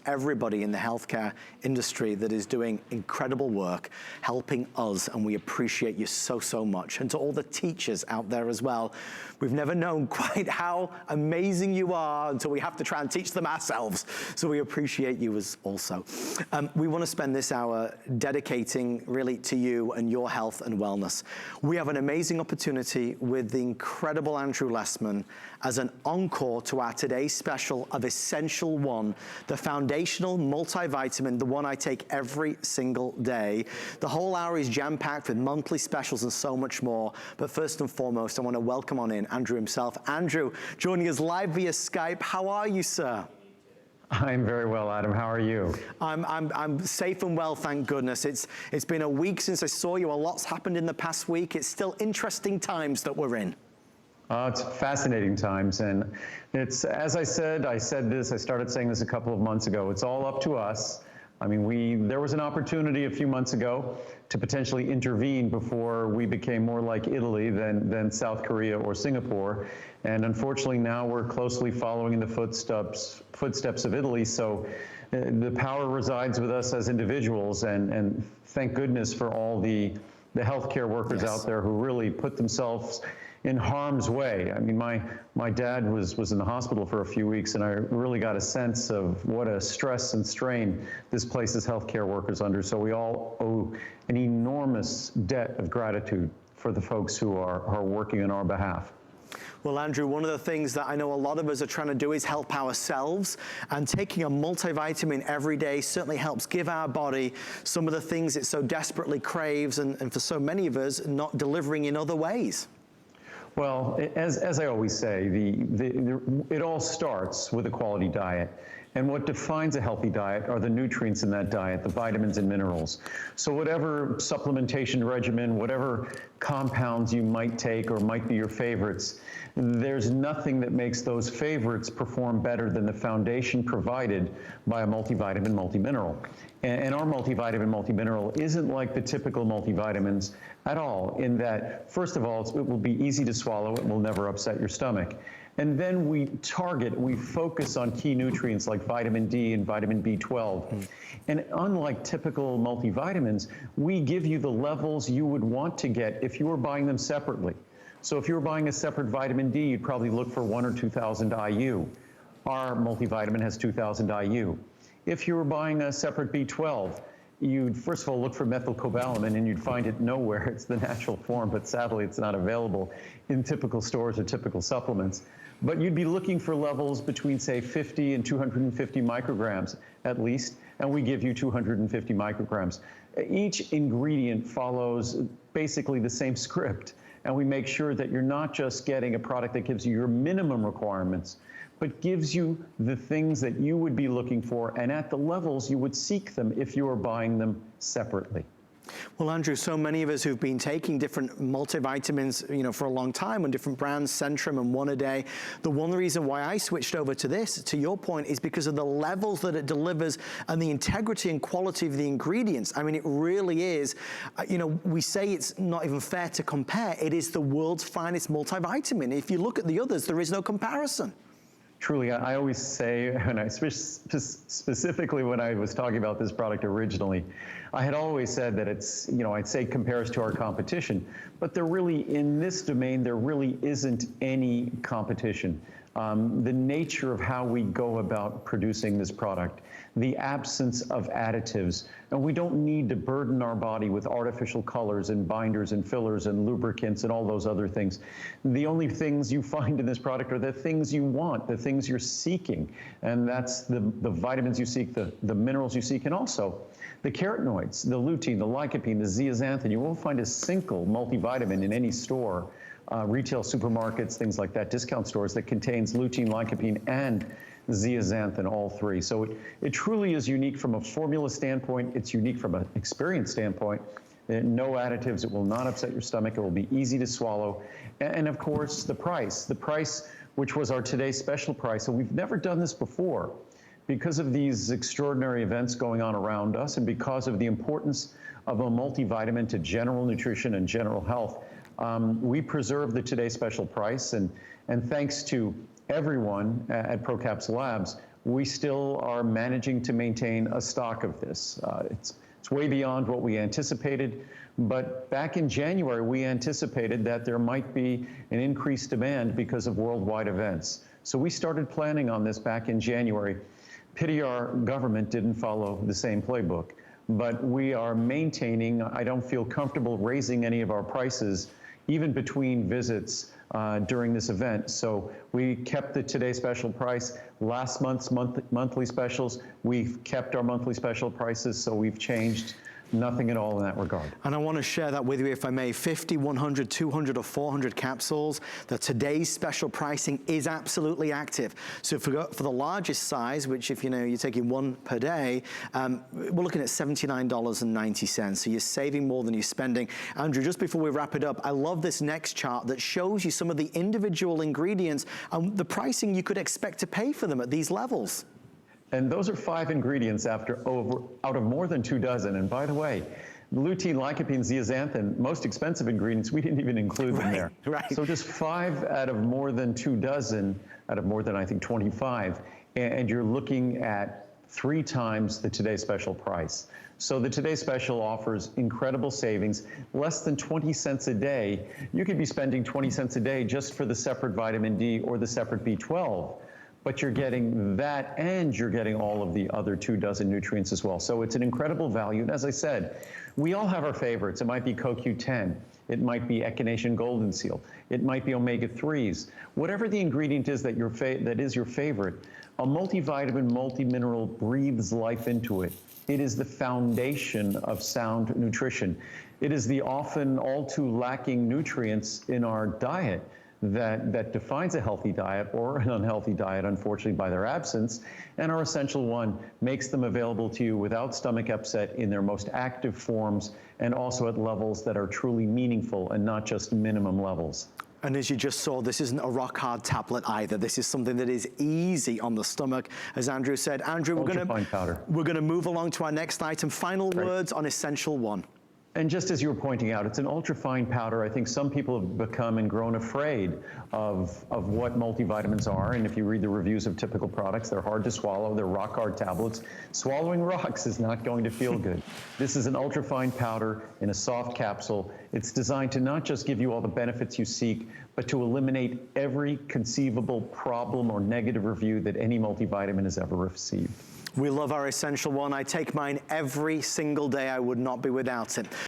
everybody in the healthcare industry that is doing incredible work helping us, and we appreciate you so, so much. And to all the teachers out there as well, we've never known quite how amazing you are until we have to try and teach them ourselves. So we appreciate you as also. We want to spend this hour dedicating really to you and your health and wellness. We have an amazing opportunity with the incredible Andrew Lessman as an encore to our today's special of Essential1, the foundational multivitamin, the one I take every single day. The whole hour is jam-packed with monthly specials and so much more. But first and foremost, I want to welcome on in Andrew himself. Andrew, joining us live via Skype. How are you, sir? I'm very well, Adam. How are you? I'm safe and well, thank goodness. It's been a week since I saw you. A lot's happened in the past week. It's still interesting times that we're in. It's fascinating times, and it's, as I started saying this a couple of months ago, it's all up to us. I mean, there was an opportunity a few months ago to potentially intervene before we became more like Italy than South Korea or Singapore. And unfortunately now we're closely following in the footsteps of Italy. So the power resides with us as individuals, and thank goodness for all the healthcare workers out there who really put themselves in harm's way. I mean, my dad was in the hospital for a few weeks, and I really got a sense of what a stress and strain this places healthcare workers under. So we all owe an enormous debt of gratitude for the folks who are working on our behalf. Well, Andrew, one of the things that I know a lot of us are trying to do is help ourselves, and taking a multivitamin every day certainly helps give our body some of the things it so desperately craves, and for so many of us, not delivering in other ways. Well, as I always say, it all starts with a quality diet. And what defines a healthy diet are the nutrients in that diet, the vitamins and minerals. So whatever supplementation regimen, whatever compounds you might take or might be your favorites, there's nothing that makes those favorites perform better than the foundation provided by a multivitamin, multimineral. And our multivitamin, multimineral isn't like the typical multivitamins at all, in that, first of all, it will be easy to swallow, it will never upset your stomach. And then we focus on key nutrients like vitamin D and vitamin B12. And unlike typical multivitamins, we give you the levels you would want to get if you were buying them separately. So if you were buying a separate vitamin D, you'd probably look for 1,000 or 2,000 IU. Our multivitamin has 2,000 IU. If you were buying a separate B12, you'd first of all look for methylcobalamin, and you'd find it nowhere. It's the natural form, but sadly it's not available in typical stores or typical supplements. But you'd be looking for levels between, say, 50 and 250 micrograms at least, and we give you 250 micrograms. Each ingredient follows basically the same script, and we make sure that you're not just getting a product that gives you your minimum requirements, but gives you the things that you would be looking for and at the levels you would seek them if you were buying them separately. Well, Andrew, so many of us who've been taking different multivitamins, for a long time on different brands, Centrum and One A Day, the one reason why I switched over to this, to your point, is because of the levels that it delivers and the integrity and quality of the ingredients. I mean, it really is, we say it's not even fair to compare. It is the world's finest multivitamin. If you look at the others, there is no comparison. Truly, I always say, and I specifically when I was talking about this product originally, I had always said that it's, I'd say compares to our competition, but there really, in this domain, there really isn't any competition. The nature of how we go about producing this product, the absence of additives, and we don't need to burden our body with artificial colors and binders and fillers and lubricants and all those other things. The only things you find in this product are the things you want, the things you're seeking, and that's the vitamins you seek, the minerals you seek, and also the carotenoids, the lutein, the lycopene, the zeaxanthin. You won't find a single multivitamin in any store, retail supermarkets, things like that, discount stores, that contains lutein, lycopene, and zeaxanthin, all three. So it truly is unique from a formula standpoint. It's unique from an experience standpoint. No additives. It will not upset your stomach. It will be easy to swallow. And of course, the price, which was our today's special price. And we've never done this before because of these extraordinary events going on around us, and because of the importance of a multivitamin to general nutrition and general health. We preserve the today's special price, and thanks to everyone at ProCaps Labs, we still are managing to maintain a stock of this. It's way beyond what we anticipated, but back in January, we anticipated that there might be an increased demand because of worldwide events. So we started planning on this back in January. Pity our government didn't follow the same playbook, but we are maintaining. I don't feel comfortable raising any of our prices, even between visits during this event. So we kept the Today Special price. Last month's monthly specials, we've kept our monthly special prices, so we've changed nothing at all in that regard. And I want to share that with you, if I may. 50, 100, 200, or 400 capsules. The Today's Special pricing is absolutely active. So for the largest size, which if you're taking one per day, we're looking at $79.90. So you're saving more than you're spending. Andrew, just before we wrap it up, I love this next chart that shows you some of the individual ingredients and the pricing you could expect to pay for them at these levels. And those are 5 ingredients out of more than 2 dozen. And by the way, lutein, lycopene, zeaxanthin, most expensive ingredients, we didn't even include them there. Right. So just 5 out of more than 2 dozen, out of more than, I think, 25. And you're looking at 3 times the Today Special price. So the Today Special offers incredible savings, less than 20 cents a day. You could be spending 20 cents a day just for the separate vitamin D or the separate B12. But you're getting that and you're getting all of the other 2 dozen nutrients as well. So it's an incredible value. And as I said, we all have our favorites. It might be CoQ10. It might be echinacea golden seal. It might be omega-3s. Whatever the ingredient is that is your favorite, a multivitamin, multi-mineral breathes life into it. It is the foundation of sound nutrition. It is the often all too lacking nutrients in our diet that defines a healthy diet or an unhealthy diet, unfortunately, by their absence. And our Essential1 makes them available to you without stomach upset in their most active forms and also at levels that are truly meaningful and not just minimum levels. And as you just saw, this isn't a rock-hard tablet either. This is something that is easy on the stomach, as Andrew said. Andrew, we're going to move along to our next item. Final words on Essential1. And just as you were pointing out, it's an ultra-fine powder. I think some people have become and grown afraid of what multivitamins are. And if you read the reviews of typical products, they're hard to swallow. They're rock-hard tablets. Swallowing rocks is not going to feel good. This is an ultra-fine powder in a soft capsule. It's designed to not just give you all the benefits you seek, but to eliminate every conceivable problem or negative review that any multivitamin has ever received. We love our Essential1. I take mine every single day. I would not be without it.